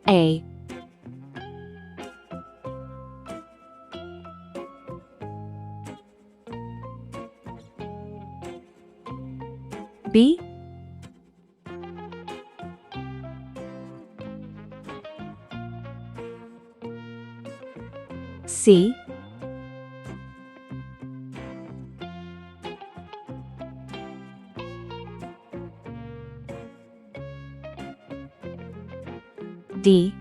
A, B, C, D,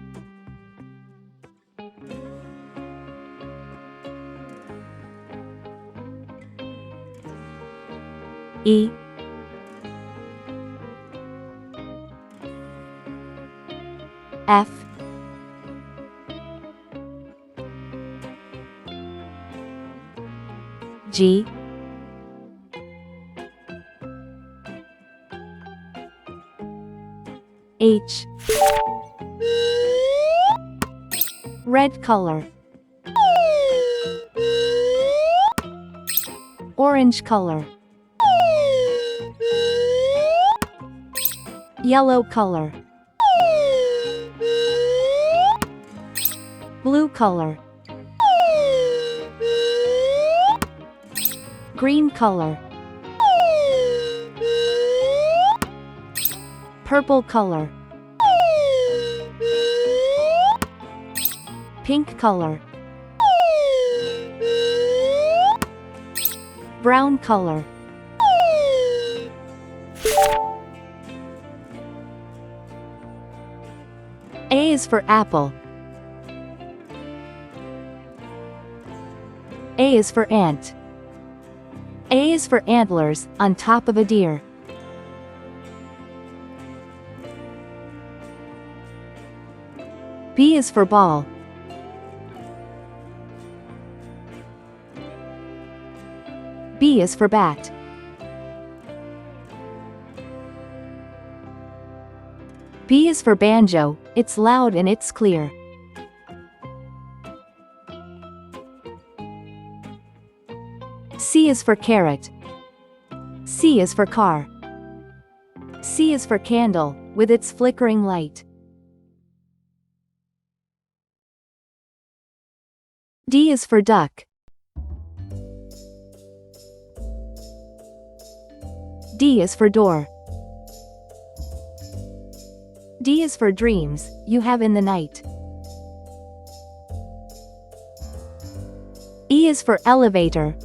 E, F, G, H. Red color. Orange color. Yellow color. Blue color. Green color. Purple color. Pink color. Brown color. A is for apple. A is for ant. A is for antlers on top of a deer. B is for ball. B is for bat. B is for banjo, it's loud and it's clear. C is for carrot. C is for car. C is for candle, with its flickering light. D is for duck. D is for door. D is for dreams you have in the night. E is for elevator.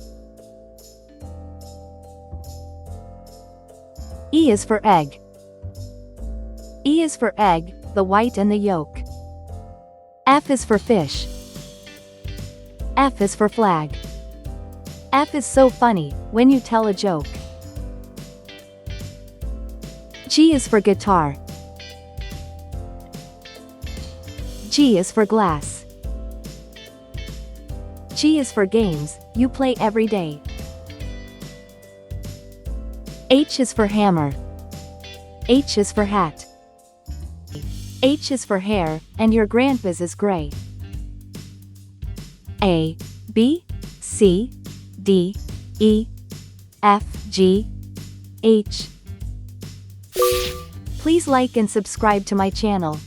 E is for egg. E is for egg, the white and the yolk. F is for fish. F is for flag. F is so funny when you tell a joke. G is for guitar. G is for glass. G is for games you play every day. H is for hammer. H is for hat. H is for hair, and your grandpa's is gray. A, B, C, D, E, F, G, H. Please like and subscribe to my channel.